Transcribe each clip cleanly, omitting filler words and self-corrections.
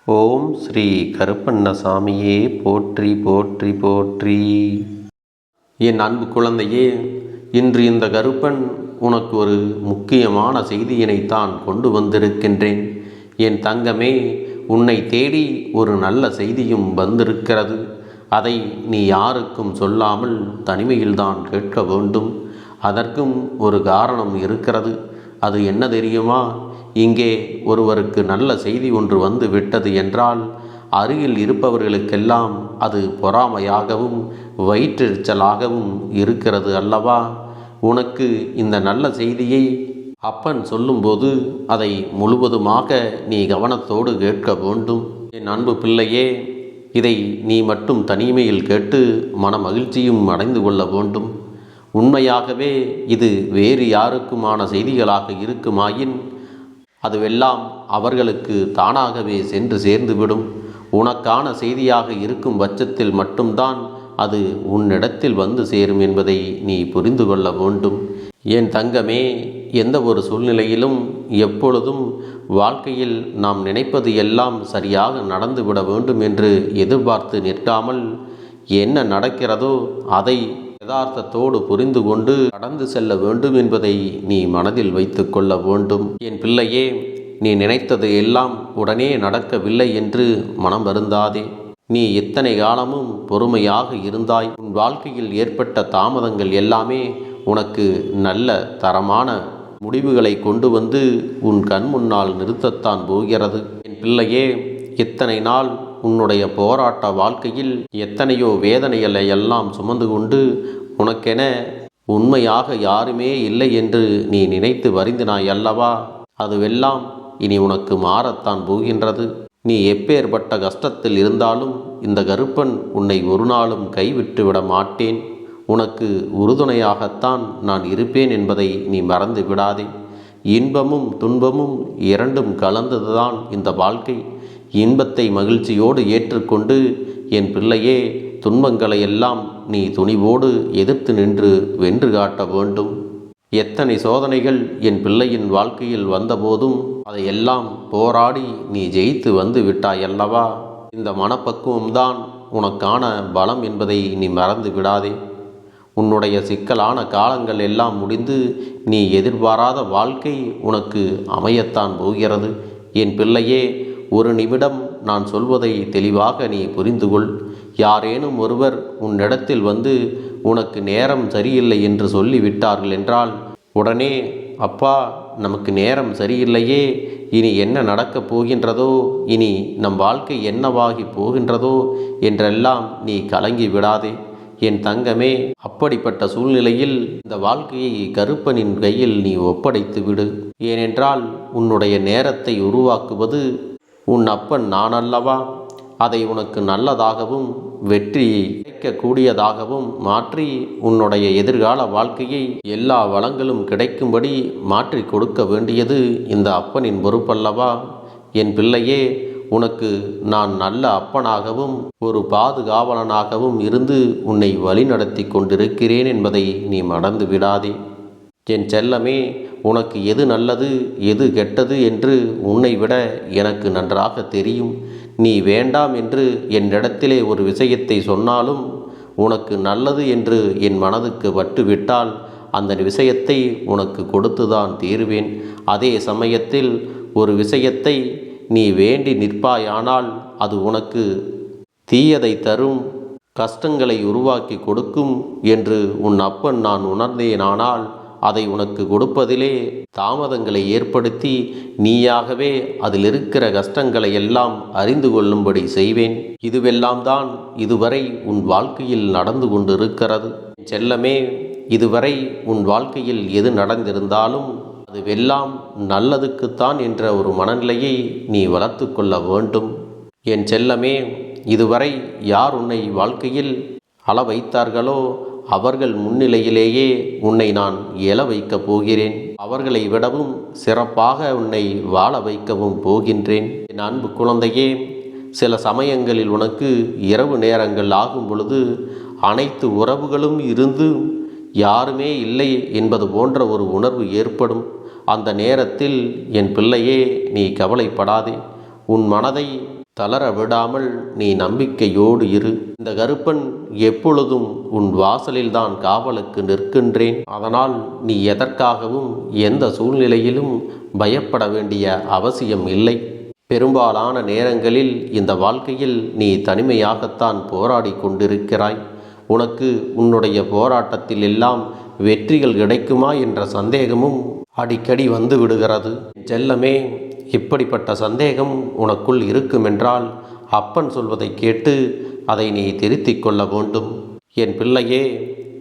ஓம் ஸ்ரீ கருப்பண்ணசாமியே போற்றி போற்றி போற்றி. என் அன்பு குழந்தையே, இன்று இந்த கருப்பன் உனக்கு ஒரு முக்கியமான செய்தியினைத்தான் கொண்டு வந்திருக்கின்றேன். என் தங்கமே, உன்னை தேடி ஒரு நல்ல செய்தியும் வந்திருக்கிறது. அதை நீ யாருக்கும் சொல்லாமல் தனிமையில்தான் கேட்க வேண்டும். அதற்கும் ஒரு காரணம் இருக்கிறது. அது என்ன தெரியுமா? இங்கே ஒருவருக்கு நல்ல செய்தி ஒன்று வந்து விட்டது என்றால் அருகில் இருப்பவர்களுக்கெல்லாம் அது பொறாமையாகவும் வயிற்றெரிச்சலாகவும் இருக்கிறது அல்லவா? உனக்கு இந்த நல்ல செய்தியை அப்பன் சொல்லும்போது அதை முழுவதுமாக நீ கவனத்தோடு கேட்க வேண்டும். என் அன்பு பிள்ளையே, இதை நீ மட்டும் தனிமையில் கேட்டு மன மகிழ்ச்சியும் அடைந்து கொள்ள வேண்டும். உண்மையாகவே இது வேறு யாருக்குமான செய்திகளாக இருக்குமாயின் அதுவெல்லாம் அவர்களுக்கு தானாகவே சென்று சேர்ந்துவிடும். உனக்கான செய்தியாக இருக்கும் பட்சத்தில் மட்டும்தான் அது உன்னிடத்தில் வந்து சேரும் என்பதை நீ புரிந்து கொள்ள வேண்டும். என் தங்கமே, எந்த ஒரு சூழ்நிலையிலும் எப்பொழுதும் வாழ்க்கையில் நாம் நினைப்பது எல்லாம் சரியாக நடந்துவிட வேண்டும் என்று எதிர்பார்த்து நிற்காமல் என்ன நடக்கிறதோ அதை யதார்த்தத்தோடு புரிந்து கொண்டு கடந்து செல்ல வேண்டும் என்பதை நீ மனதில் வைத்து கொள்ள வேண்டும். என் பிள்ளையே, நீ நினைத்தது எல்லாம் உடனே நடக்கவில்லை என்று மனம் வருந்தாதே. நீ இத்தனை காலமும் பொறுமையாக இருந்தாய். உன் வாழ்க்கையில் ஏற்பட்ட தாமதங்கள் எல்லாமே உனக்கு நல்ல தரமான முடிவுகளை கொண்டு வந்து உன் கண் முன்னால் நிறுத்தத்தான் போகிறது. என் பிள்ளையே, இத்தனை நாள் உன்னுடைய போராட்ட வாழ்க்கையில் எத்தனையோ வேதனைகளை எல்லாம் சுமந்து கொண்டு உனக்கென உண்மையாக யாருமே இல்லை என்று நீ நினைத்து வருந்தினாய் அல்லவா? அதுவெல்லாம் இனி உனக்கு மாறத்தான் போகின்றது. நீ எப்பேற்பட்ட கஷ்டத்தில் இருந்தாலும் இந்த கருப்பன் உன்னை ஒரு நாளும் கைவிட்டு விட மாட்டேன். உனக்கு உறுதுணையாகத்தான் நான் இருப்பேன் என்பதை நீ மறந்து விடாதே. இன்பமும் துன்பமும் இரண்டும் கலந்ததுதான் இந்த வாழ்க்கை. இன்பத்தை மகிழ்ச்சியோடு ஏற்றுக்கொண்டு என் பிள்ளையே, துன்பங்களை எல்லாம் நீ துணிவோடு எதிர்த்து நின்று வென்று காட்ட வேண்டும். எத்தனை சோதனைகள் என் பிள்ளையின் வாழ்க்கையில் வந்தபோதும் அதையெல்லாம் போராடி நீ ஜெயித்து வந்து விட்டாய் அல்லவா? இந்த மனப்பக்குவம்தான் உனக்கான பலம் என்பதை நீ மறந்து விடாதே. உன்னுடைய சிக்கலான காலங்கள் எல்லாம் முடிந்து நீ எதிர்பாராத வாழ்க்கை உனக்கு அமையத்தான் போகிறது. என் பிள்ளையே, ஒரு நிமிடம் நான் சொல்வதை தெளிவாக நீ புரிந்து கொள். யாரேனும் ஒருவர் உன்னிடத்தில் வந்து உனக்கு நேரம் சரியில்லை என்று சொல்லிவிட்டார்கள் என்றால் உடனே, அப்பா நமக்கு நேரம் சரியில்லையே, இனி என்ன நடக்கப் போகின்றதோ, இனி நம் வாழ்க்கை என்னவாகி போகின்றதோ என்றெல்லாம் நீ கலங்கி விடாதே. என் தங்கமே, அப்படிப்பட்ட சூழ்நிலையில் இந்த வாழ்க்கையை கருப்பனின் கையில் நீ ஒப்படைத்து விடு. ஏனென்றால் உன்னுடைய நேரத்தை உருவாக்குவது உன் அப்பன் நான் அல்லவா? அதை உனக்கு நல்லதாகவும் வெற்றி கிடைக்கக்கூடியதாகவும் மாற்றி உன்னுடைய எதிர்கால வாழ்க்கையை எல்லா வளங்களும் கிடைக்கும்படி மாற்றி கொடுக்க வேண்டியது இந்த அப்பனின் பொறுப்பல்லவா? என் பிள்ளையே, உனக்கு நான் நல்ல அப்பனாகவும் ஒரு பாதுகாவலனாகவும் இருந்து உன்னை வழிநடத்தி கொண்டிருக்கிறேன் என்பதை நீ மறந்து விடாதே. என் செல்லமே, உனக்கு எது நல்லது எது கெட்டது என்று உன்னை விட எனக்கு நன்றாக தெரியும். நீ வேண்டாம் என்று என்னிடத்திலே ஒரு விஷயத்தை சொன்னாலும் உனக்கு நல்லது என்று என் மனதுக்கு பட்டுவிட்டால் அந்த விஷயத்தை உனக்கு கொடுத்துதான் தீருவேன். அதே சமயத்தில் ஒரு விஷயத்தை நீ வேண்டி நிற்பாயானால் அது உனக்கு தீயதை தரும், கஷ்டங்களை உருவாக்கி கொடுக்கும் என்று உன் அப்பன் நான் உணர்ந்தேனானால் அதை உனக்கு கொடுப்பதிலே தாமதங்களை ஏற்படுத்தி நீயாகவே அதில் இருக்கிற கஷ்டங்களை எல்லாம் அறிந்து கொள்ளும்படி செய்வேன். இதுவெல்லாம் தான் இதுவரை உன் வாழ்க்கையில் நடந்து கொண்டிருக்கிறது. செல்லமே, இதுவரை உன் வாழ்க்கையில் எது நடந்திருந்தாலும் அதுவெல்லாம் நல்லதுக்குத்தான் என்ற ஒரு மனநிலையை நீ வளர்த்து கொள்ள வேண்டும். என் செல்லமே, இதுவரை யார் உன்னை வாழ்க்கையில் அள வைத்தார்களோ அவர்கள் முன்னிலையிலேயே உன்னை நான் எழ வைக்கப் போகிறேன். அவர்களை விடவும் சிறப்பாக உன்னை வாழ வைக்கவும் போகின்றேன். என் அன்பு குழந்தையே, சில சமயங்களில் உனக்கு இரவு நேரங்கள் ஆகும் பொழுது அனைத்து உறவுகளும் இருந்து யாருமே இல்லை என்பது போன்ற ஒரு உணர்வு ஏற்படும். அந்த நேரத்தில் என் பிள்ளையே, நீ கவலைப்படாதே. உன் மனதை தளர விடாமல் நீ நம்பிக்கையோடு இரு. இந்த கருப்பன் எப்பொழுதும் உன் வாசலில்தான் காவலுக்கு நிற்கின்றேன். அதனால் நீ எதற்காகவும் எந்த சூழ்நிலையிலும் பயப்பட வேண்டிய அவசியம் இல்லை. பெரும்பாலான நேரங்களில் இந்த வாழ்க்கையில் நீ தனிமையாகத்தான் போராடி கொண்டிருக்கிறாய். உனக்கு உன்னுடைய போராட்டத்தில் எல்லாம் வெற்றிகள் கிடைக்குமா என்ற சந்தேகமும் அடிக்கடி வந்து விடுகிறது. செல்லமே, இப்படிப்பட்ட சந்தேகம் உனக்குள் இருக்குமென்றால் அப்பன் சொல்வதை கேட்டு அதை நீ திருத்திக் கொள்ள வேண்டும். என் பிள்ளையே,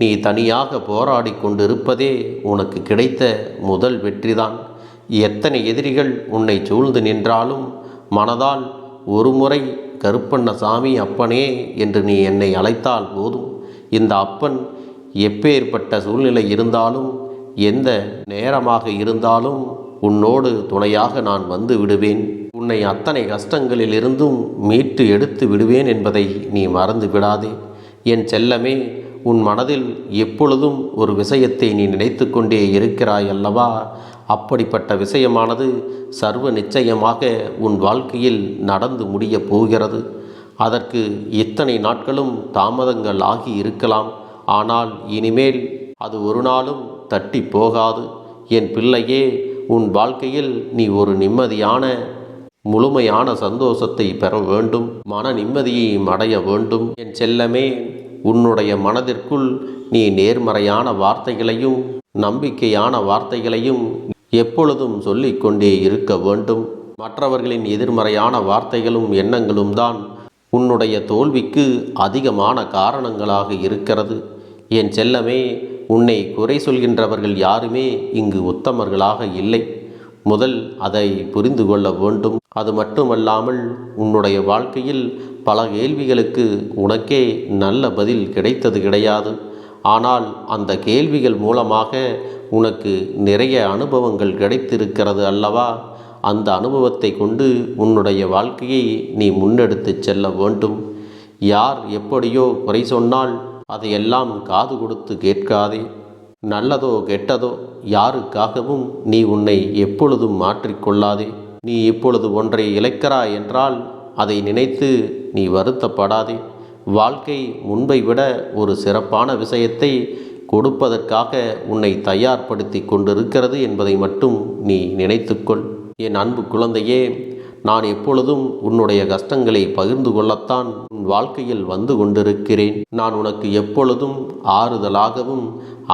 நீ தனியாக போராடி கொண்டிருப்பதே உனக்கு கிடைத்த முதல் வெற்றிதான். எத்தனை எதிரிகள் உன்னை சூழ்ந்து நின்றாலும் மனதால் ஒரு முறை கருப்பண்ணசாமி அப்பனே என்று நீ என்னை அழைத்தால் போதும். இந்த அப்பன் எப்பேற்பட்ட சூழ்நிலை இருந்தாலும் எந்த நேரமாக இருந்தாலும் உன்னோடு துணையாக நான் வந்து விடுவேன். உன்னை அத்தனை கஷ்டங்களிலிருந்தும் மீட்டு எடுத்து விடுவேன் என்பதை நீ மறந்து விடாதே. என் செல்லமே, உன் மனதில் எப்பொழுதும் ஒரு விஷயத்தை நீ நினைத்து கொண்டே இருக்கிறாய் அல்லவா? அப்படிப்பட்ட விஷயமானது சர்வ நிச்சயமாக உன் வாழ்க்கையில் நடந்து முடியப் போகிறது. அதற்கு இத்தனை நாட்களும் தாமதங்கள் ஆகி இருக்கலாம். ஆனால் இனிமேல் அது ஒரு நாளும் தட்டி போகாது. என் பிள்ளையே, உன் வாழ்க்கையில் நீ ஒரு நிம்மதியான முழுமையான சந்தோஷத்தை பெற வேண்டும். மன நிம்மதியை அடைய வேண்டும். என் செல்லமே, உன்னுடைய மனதிற்குள் நீ நேர்மறையான வார்த்தைகளையும் நம்பிக்கையான வார்த்தைகளையும் எப்பொழுதும் சொல்லிக்கொண்டே இருக்க வேண்டும். மற்றவர்களின் எதிர்மறையான வார்த்தைகளும் எண்ணங்களும் தான் உன்னுடைய தோல்விக்கு அதிகமான காரணங்களாக இருக்கிறது. என் செல்லமே, உன்னை குறை சொல்கின்றவர்கள் யாருமே இங்கு உத்தமர்களாக இல்லை. முதல் அதை புரிந்து கொள்ள வேண்டும். அது மட்டுமல்லாமல் உன்னுடைய வாழ்க்கையில் பல கேள்விகளுக்கு உனக்கே நல்ல பதில் கிடைத்தது கிடையாது. ஆனால் அந்த கேள்விகள் மூலமாக உனக்கு நிறைய அனுபவங்கள் கிடைத்திருக்கிறது அல்லவா? அந்த அனுபவத்தை கொண்டு உன்னுடைய வாழ்க்கையை நீ முன்னெடுத்து செல்ல வேண்டும். யார் எப்படியோ குறை சொன்னால் அதையெல்லாம் காது கொடுத்து கேட்காதே. நல்லதோ கெட்டதோ யாருக்காகவும் நீ உன்னை எப்பொழுதும் மாற்றிக்கொள்ளாதே. நீ இப்பொழுது ஒன்றை இழக்கிறாய் என்றால் அதை நினைத்து நீ வருத்தப்படாதே. வாழ்க்கை முன்பை விட ஒரு சிறப்பான விஷயத்தை கொடுப்பதற்காக உன்னை தயார்படுத்தி கொண்டிருக்கிறது என்பதை மட்டும் நீ நினைத்துக்கொள். என் அன்பு குழந்தையே, நான் எப்பொழுதும் உன்னுடைய கஷ்டங்களை பகிர்ந்து கொள்ளத்தான் உன் வாழ்க்கையில் வந்து கொண்டிருக்கிறேன். நான் உனக்கு எப்பொழுதும் ஆறுதலாகவும்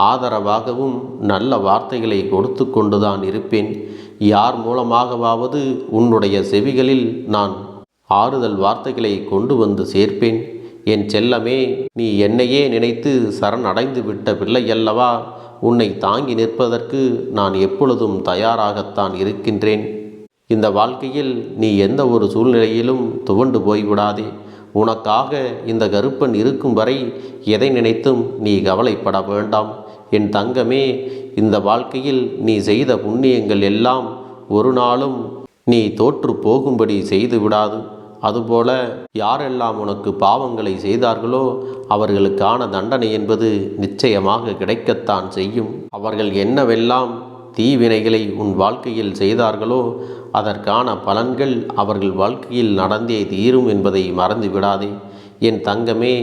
ஆதரவாகவும் நல்ல வார்த்தைகளை கொடுத்து கொண்டுதான் இருப்பேன். யார் மூலமாகவாவது உன்னுடைய செவிகளில் நான் ஆறுதல் வார்த்தைகளை கொண்டு வந்து சேர்ப்பேன். என் செல்லமே, நீ என்னையே நினைத்து சரணடைந்து விட்ட பிள்ளையல்லவா? உன்னை தாங்கி நிற்பதற்கு நான் எப்பொழுதும் தயாராகத்தான் இருக்கின்றேன். இந்த வாழ்க்கையில் நீ எந்த ஒரு சூழ்நிலையிலும் துவண்டு போய்விடாதே. உனக்காக இந்த கருப்பன் இருக்கும் வரை எதை நினைத்தும் நீ கவலைப்பட வேண்டாம். என் தங்கமே, இந்த வாழ்க்கையில் நீ செய்த புண்ணியங்கள் எல்லாம் ஒரு நாளும் நீ தோற்று போகும்படி செய்து விடாது. அதுபோல யாரெல்லாம் உனக்கு பாவங்களை செய்தார்களோ அவர்களுக்கான தண்டனை என்பது நிச்சயமாக கிடைக்கத்தான் செய்யும். அவர்கள் என்னவெல்லாம் தீவினைகளை உன் வாழ்க்கையில் செய்தார்களோ அதற்கான பலன்கள் அவர்கள் வாழ்க்கையில் நடந்தே தீரும் என்பதை மறந்து விடாதே. என் தங்கமே,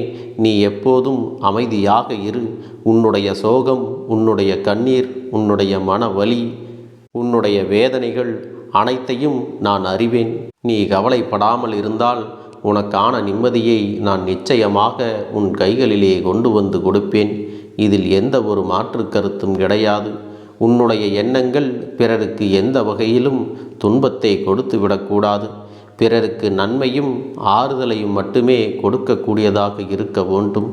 நீ எப்போதும் அமைதியாக இரு. உன்னுடைய சோகம், உன்னுடைய கண்ணீர், உன்னுடைய மன வலி, உன்னுடைய வேதனைகள் அனைத்தையும் நான் அறிவேன். நீ கவலைப்படாமல் இருந்தால் உனக்கான நிம்மதியை நான் நிச்சயமாக உன் கைகளிலே கொண்டு வந்து கொடுப்பேன். இதில் எந்த ஒரு மாற்று கருத்தும் கிடையாது. உன்னுடைய எண்ணங்கள் பிறருக்கு எந்த வகையிலும் துன்பத்தை கொடுத்து விடக்கூடாது. பிறருக்கு நன்மையும் ஆறுதலையும் மட்டுமே கொடுக்கக்கூடியதாக இருக்க வேண்டும்.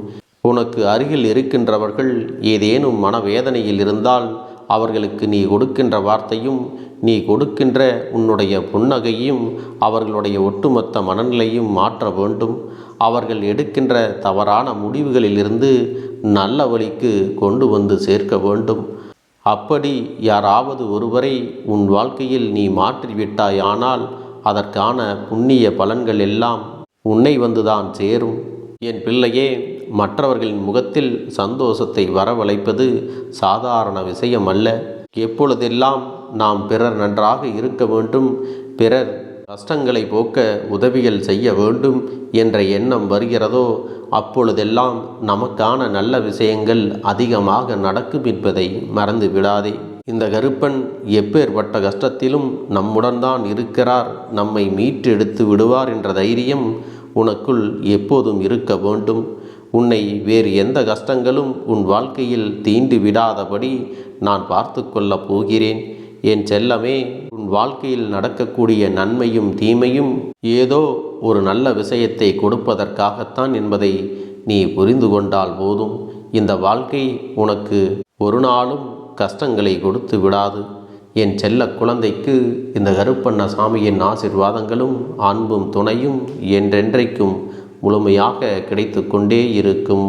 உனக்கு அருகில் இருக்கின்றவர்கள் ஏதேனும் மனவேதனையில் இருந்தால் அவர்களுக்கு நீ கொடுக்கின்ற வார்த்தையும் நீ கொடுக்கின்ற உன்னுடைய புன்னகையும் அவர்களுடைய ஒட்டுமொத்த மனநிலையும் மாற்ற வேண்டும். அவர்கள் எடுக்கின்ற தவறான முடிவுகளிலிருந்து நல்ல வழிக்கு கொண்டு வந்து சேர்க்க வேண்டும். அப்படி யாராவது ஒருவரை உன் வாழ்க்கையில் நீ மாற்றிவிட்டாயானால் அதற்கான புண்ணிய பலன்கள் எல்லாம் உன்னை வந்துதான் சேரும். என் பிள்ளையே, மற்றவர்களின் முகத்தில் சந்தோஷத்தை வரவழைப்பது சாதாரண விஷயம் அல்ல. எப்பொழுதெல்லாம் நாம் பிறர் நன்றாக இருக்க வேண்டும், பிறர் கஷ்டங்களை போக்க உதவிகள் செய்ய வேண்டும் என்ற எண்ணம் வருகிறதோ அப்பொழுதெல்லாம் நமக்கான நல்ல விஷயங்கள் அதிகமாக நடக்கும் என்பதை மறந்து விடாதே. இந்த கருப்பன் எப்பேற்பட்ட கஷ்டத்திலும் நம்முடன் தான் இருக்கிறார், நம்மை மீட்டெடுத்து விடுவார் என்ற தைரியம் உனக்குள் எப்போதும் இருக்க வேண்டும். உன்னை வேறு எந்த கஷ்டங்களும் உன் வாழ்க்கையில் தீண்டு விடாதபடி நான் பார்த்து கொள்ளப் போகிறேன். என் செல்லமே, உன் வாழ்க்கையில் நடக்கக்கூடிய நன்மையும் தீமையும் ஏதோ ஒரு நல்ல விஷயத்தை கொடுப்பதற்காகத்தான் என்பதை நீ புரிந்து கொண்டால் போதும். இந்த வாழ்க்கை உனக்கு ஒரு நாளும் கஷ்டங்களை கொடுத்து விடாது. என் செல்ல குழந்தைக்கு இந்த கருப்பண்ண சாமியின் ஆசீர்வாதங்களும் அன்பும் துணையும் என்றென்றைக்கும் முழுமையாக கிடைத்து கொண்டே இருக்கும்.